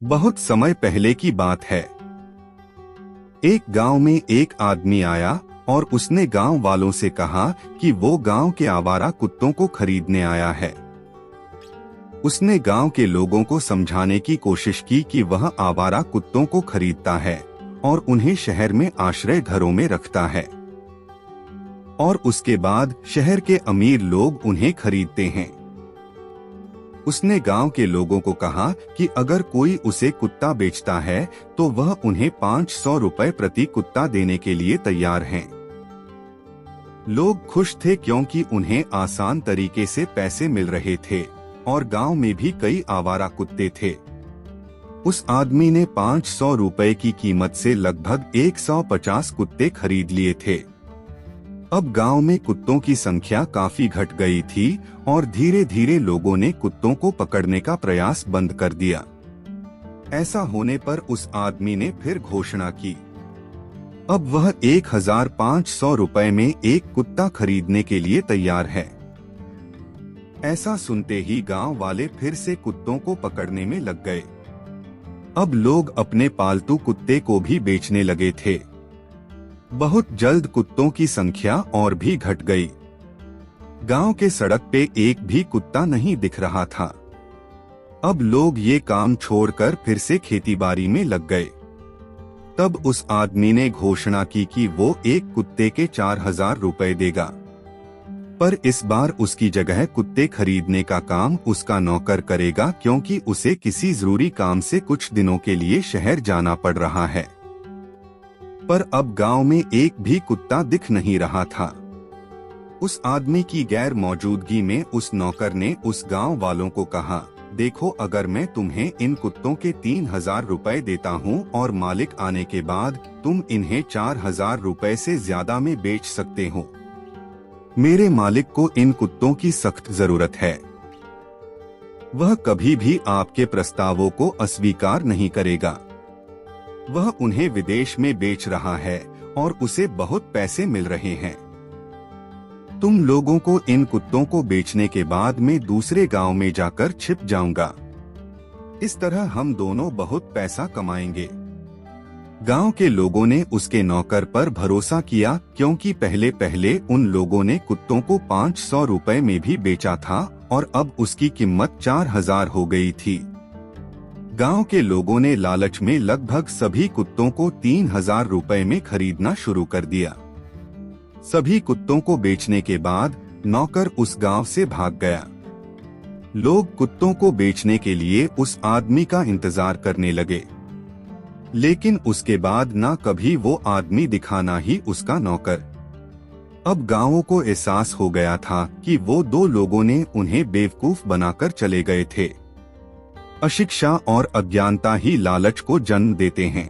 बहुत समय पहले की बात है। एक गांव में एक आदमी आया और उसने गांव वालों से कहा कि वो गांव के आवारा कुत्तों को खरीदने आया है। उसने गांव के लोगों को समझाने की कोशिश की कि वह आवारा कुत्तों को खरीदता है और उन्हें शहर में आश्रय घरों में रखता है, और उसके बाद शहर के अमीर लोग उन्हें खरीदते हैं। उसने गांव के लोगों को कहा कि अगर कोई उसे कुत्ता बेचता है तो वह उन्हें 500 रुपए प्रति कुत्ता देने के लिए तैयार हैं। लोग खुश थे क्योंकि उन्हें आसान तरीके से पैसे मिल रहे थे और गांव में भी कई आवारा कुत्ते थे। उस आदमी ने 500 रुपए की कीमत से लगभग 150 कुत्ते खरीद लिए थे। अब गांव में कुत्तों की संख्या काफी घट गई थी और धीरे धीरे लोगों ने कुत्तों को पकड़ने का प्रयास बंद कर दिया। ऐसा होने पर उस आदमी ने फिर घोषणा की। अब वह 1500 रुपए में एक कुत्ता खरीदने के लिए तैयार है। ऐसा सुनते ही गांव वाले फिर से कुत्तों को पकड़ने में लग गए। अब लोग अपने पालतू कुत्ते को भी बेचने लगे थे। बहुत जल्द कुत्तों की संख्या और भी घट गई। गांव के सड़क पे एक भी कुत्ता नहीं दिख रहा था। अब लोग ये काम छोड़कर फिर से खेतीबाड़ी में लग गए। तब उस आदमी ने घोषणा की कि वो एक कुत्ते के 4000 रुपए देगा, पर इस बार उसकी जगह कुत्ते खरीदने का काम उसका नौकर करेगा, क्योंकि उसे किसी जरूरी काम से कुछ दिनों के लिए शहर जाना पड़ रहा है। पर अब गांव में एक भी कुत्ता दिख नहीं रहा था। उस आदमी की गैर मौजूदगी में उस नौकर ने उस गांव वालों को कहा, देखो, अगर मैं तुम्हें इन कुत्तों के 3000 रुपए देता हूं और मालिक आने के बाद तुम इन्हें 4000 रुपए से ज्यादा में बेच सकते हो। मेरे मालिक को इन कुत्तों की सख्त जरूरत है। वह कभी भी आपके प्रस्तावों को अस्वीकार नहीं करेगा। वह उन्हें विदेश में बेच रहा है और उसे बहुत पैसे मिल रहे हैं। तुम लोगों को इन कुत्तों को बेचने के बाद मैं दूसरे गांव में जाकर छिप जाऊंगा। इस तरह हम दोनों बहुत पैसा कमाएंगे। गांव के लोगों ने उसके नौकर पर भरोसा किया, क्योंकि पहले पहले उन लोगों ने कुत्तों को 500 रुपए में भी बेचा था और अब उसकी कीमत 4000 हो गई थी। गांव के लोगों ने लालच में लगभग सभी कुत्तों को 3000 रुपए में खरीदना शुरू कर दिया। सभी कुत्तों को बेचने के बाद नौकर उस गांव से भाग गया। लोग कुत्तों को बेचने के लिए उस आदमी का इंतजार करने लगे, लेकिन उसके बाद ना कभी वो आदमी दिखा, ना ही उसका नौकर। अब गांवों को एहसास हो गया था कि वो दो लोगों ने उन्हें बेवकूफ बनाकर चले गए थे। अशिक्षा और अज्ञानता ही लालच को जन्म देते हैं।